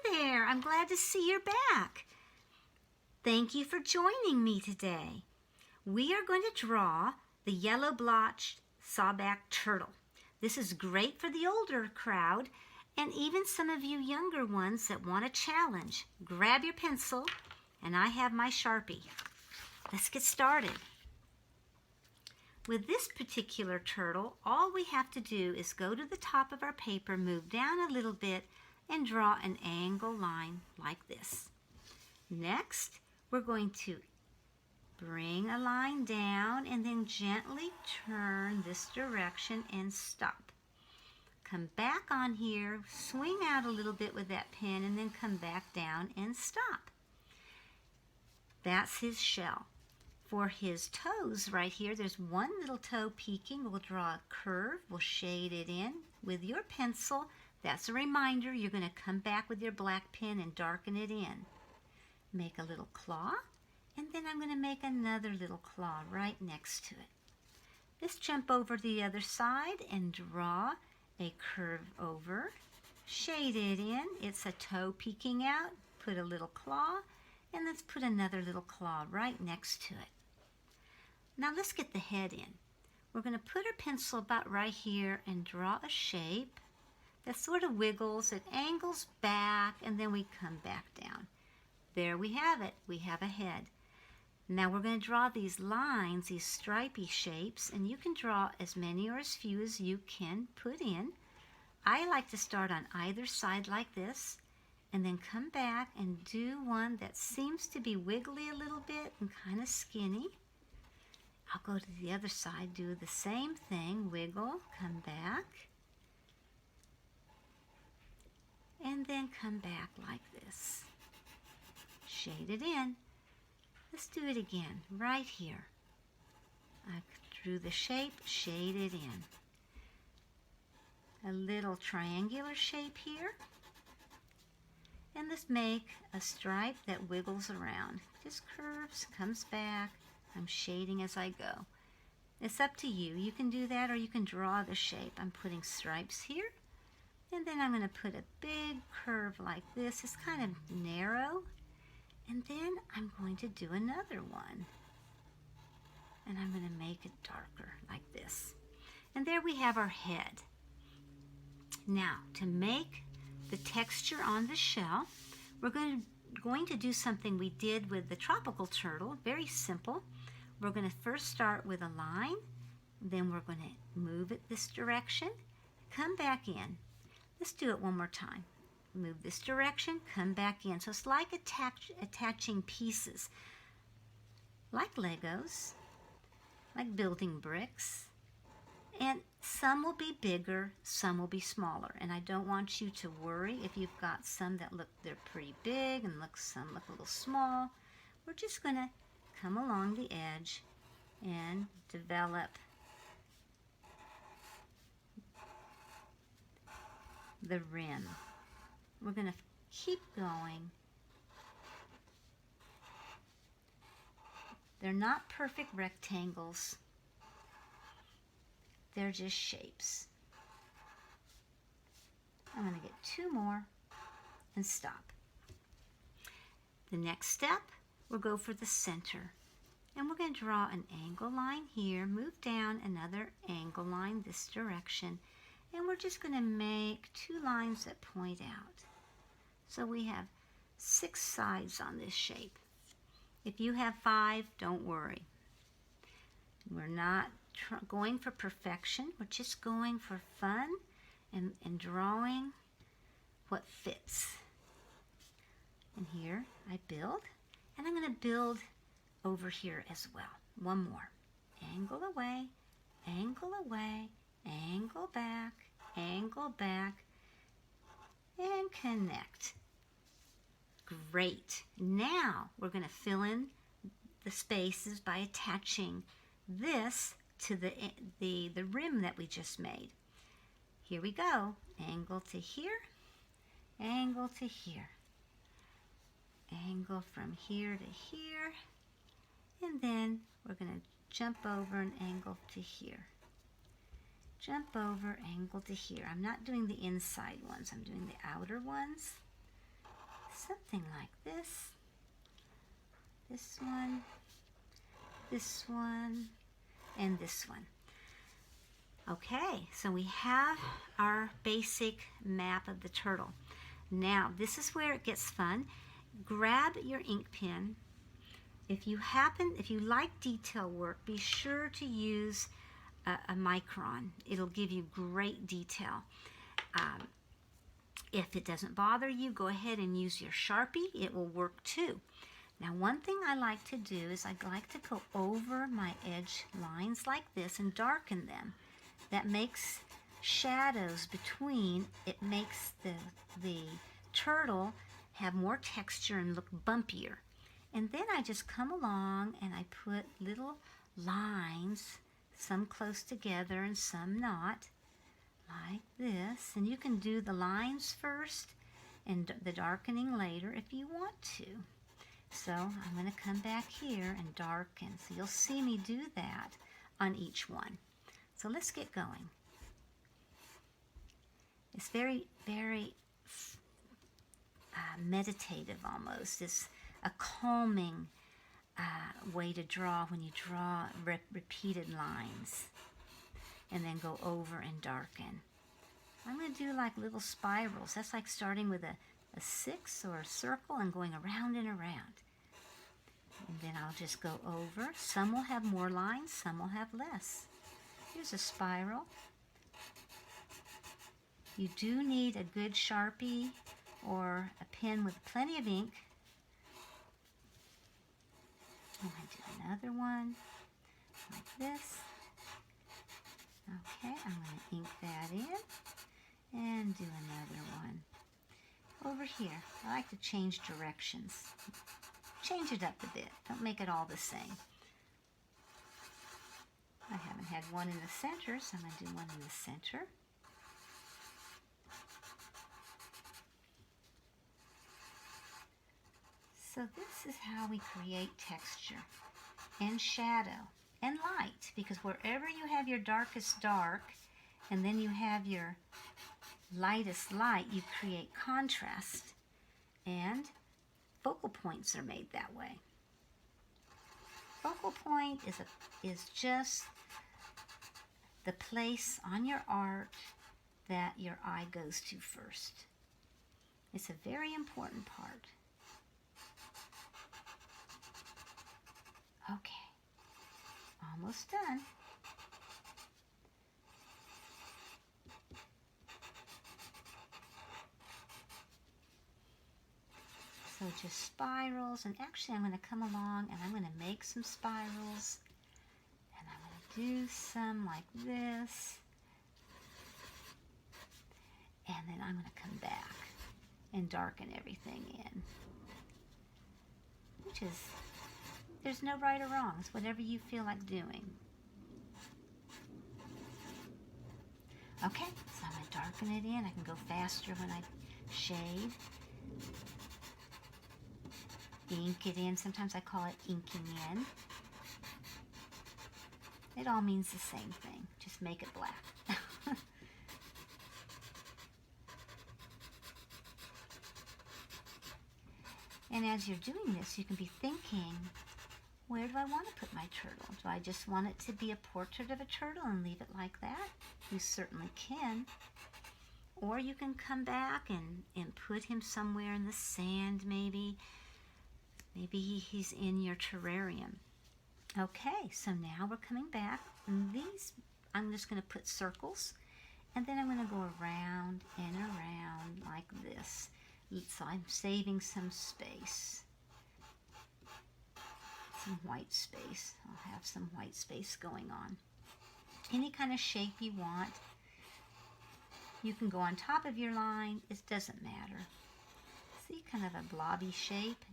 there, I'm glad to see you're back. Thank you for joining me today. We are going to draw the yellow blotched sawback turtle. This is great for the older crowd and even some of you younger ones that want a challenge. Grab your pencil and I have my Sharpie. Let's get started. With this particular turtle, all we have to do is go to the top of our paper, move down a little bit, and draw an angle line like this. Next, we're going to bring a line down and then gently turn this direction and stop. Come back on here, swing out a little bit with that pen, and then come back down and stop. That's his shell. For his toes right here, there's one little toe peeking. We'll draw a curve. We'll shade it in with your pencil. That's a reminder. You're going to come back with your black pen and darken it in. Make a little claw, and then I'm going to make another little claw right next to it. Let's jump over to the other side and draw a curve over. Shade it in. It's a toe peeking out. Put a little claw, and let's put another little claw right next to it. Now let's get the head in. We're going to put our pencil about right here and draw a shape that sort of wiggles. It angles back and then we come back down. There we have it. We have a head. Now we're going to draw these lines, these stripy shapes, and you can draw as many or as few as you can put in. I like to start on either side like this and then come back and do one that seems to be wiggly a little bit and kind of skinny. I'll go to the other side, do the same thing, wiggle, come back, and then come back like this. Shade it in. Let's do it again, right here. I drew the shape, shade it in. A little triangular shape here. And let's make a stripe that wiggles around. Just curves, comes back. I'm shading as I go. It's up to you. You can do that or you can draw the shape. I'm putting stripes here. And then I'm going to put a big curve like this. It's kind of narrow. And then I'm going to do another one. And I'm going to make it darker like this. And there we have our head. Now, to make the texture on the shell, we're going to do something we did with the tropical turtle. Very simple. We're going to first start with a line. Then we're going to move it this direction. Come back in. Let's do it one more time. Move this direction, come back in. So it's like attaching pieces, like Legos, like building bricks. And some will be bigger, some will be smaller. And I don't want you to worry if you've got some that look, they're pretty big and some look a little small. We're just going to come along the edge and develop the rim. We're going to keep going. They're not perfect rectangles. They're just shapes. I'm going to get two more and stop. The next step, we'll go for the center. And we're going to draw an angle line here, move down another angle line this direction, and we're just going to make two lines that point out. So we have 6 sides on this shape. If you have 5, don't worry. We're not going for perfection. We're just going for fun and drawing what fits. And here I build, and I'm going to build over here as well. One more. Angle away, angle away, angle back, and connect. Great. Now we're going to fill in the spaces by attaching this to the rim that we just made. Here we go. Angle to here, angle to here. Angle from here to here. And then we're going to jump over and angle to here. Jump over, angle to here. I'm not doing the inside ones. I'm doing the outer ones. something like this. This one, and this one. Okay, so we have our basic map of the turtle. Now, this is where it gets fun. Grab your ink pen. If you like detail work, be sure to use a micron. It'll give you great detail. If it doesn't bother you, go ahead and use your Sharpie. It will work too. Now, one thing I like to do is I like to go over my edge lines like this and darken them. That makes shadows between. It makes the turtle have more texture and look bumpier. And then I just come along and I put little lines, some close together and some not, like this. And you can do the lines first and the darkening later if you want to. So I'm going to come back here and darken. So you'll see me do that on each one. So let's get going. It's very, very meditative almost. It's a calming way to draw when you draw repeated lines and then go over and darken. I'm going to do like little spirals. That's like starting with a 6 or a circle and going around and around. And then I'll just go over. Some will have more lines, some will have less. Here's a spiral. You do need a good Sharpie or a pen with plenty of ink. I'm going to do another one like this. Okay, I'm going to ink that in and do another one. Over here, I like to change directions. Change it up a bit. Don't make it all the same. I haven't had one in the center, so I'm going to do one in the center. So this is how we create texture and shadow and light, because wherever you have your darkest dark and then you have your lightest light, you create contrast, and focal points are made that way. Focal point is just the place on your art that your eye goes to first. It's a very important part. Okay, almost done. So just spirals, and actually I'm going to come along and I'm going to make some spirals, and I'm going to do some like this, and then I'm going to come back and darken everything in, which is, there's no right or wrong. It's whatever you feel like doing. Okay, so I'm going to darken it in. I can go faster when I shade. Ink it in. Sometimes I call it inking in. It all means the same thing. Just make it black. And as you're doing this, you can be thinking, where do I want to put my turtle? Do I just want it to be a portrait of a turtle and leave it like that? You certainly can. Or you can come back and put him somewhere in the sand maybe. Maybe he's in your terrarium. Okay, so now we're coming back. And these, I'm just going to put circles. And then I'm going to go around and around like this. So I'm saving some space. Some white space. I'll have some white space going on. Any kind of shape you want. You can go on top of your line. It doesn't matter. See, kind of a blobby shape.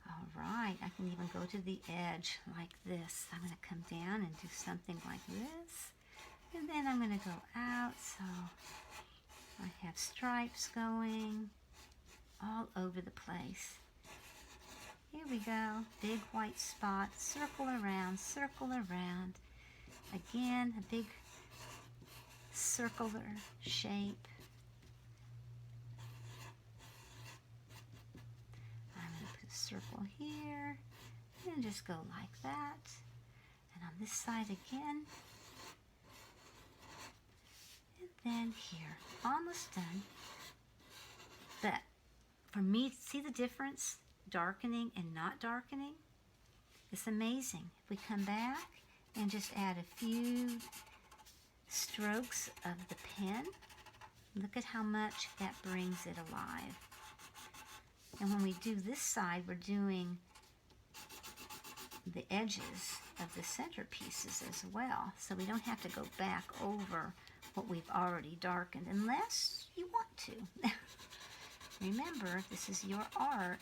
All right, I can even go to the edge like this. I'm going to come down and do something like this. And then I'm going to go out, so I have stripes going all over the place. Here we go, big white spot, circle around, again, a big circular shape, circle here, and just go like that. And on this side again, and then here, almost done. But for me, see the difference? Darkening and not darkening? It's amazing. If we come back and just add a few strokes of the pen, look at how much that brings it alive. And when we do this side, we're doing the edges of the centerpieces as well. So we don't have to go back over what we've already darkened unless you want to. Remember, this is your art,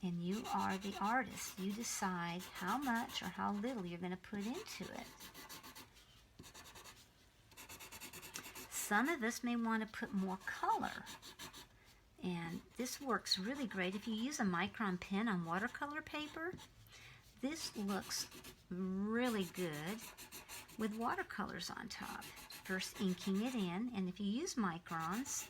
and you are the artist. You decide how much or how little you're going to put into it. Some of us may want to put more color, and this works really great if you use a micron pen on watercolor paper. This looks really good with watercolors on top. First inking it in, and if you use microns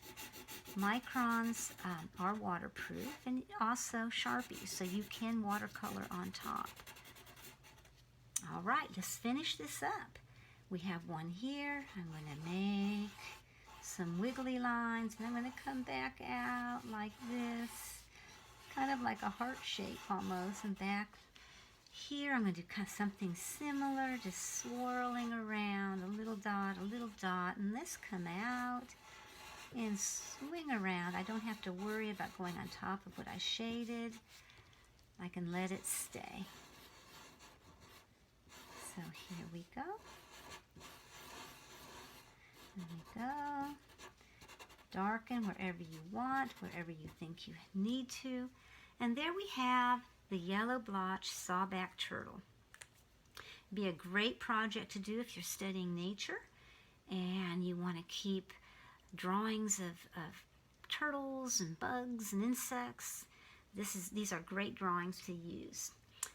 are waterproof, and also Sharpies, so you can watercolor on top. All right, let's finish this up. We have one here. I'm going to make some wiggly lines, and I'm going to come back out like this, kind of like a heart shape almost, and back here I'm going to do kind of something similar, just swirling around, a little dot, and let's come out and swing around. I don't have to worry about going on top of what I shaded. I can let it stay. So here we go. There we go. Darken wherever you want, wherever you think you need to. And there we have the yellow blotch sawback turtle. Be a great project to do if you're studying nature and you want to keep drawings of turtles and bugs and insects. These are great drawings to use.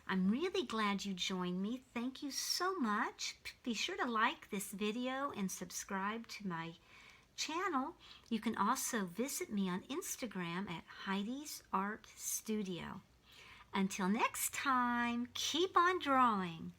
I'm really glad you joined me. Thank you so much. Be sure to like this video and subscribe to my channel. You can also visit me on Instagram at Heidi's Art Studio. Until next time, keep on drawing.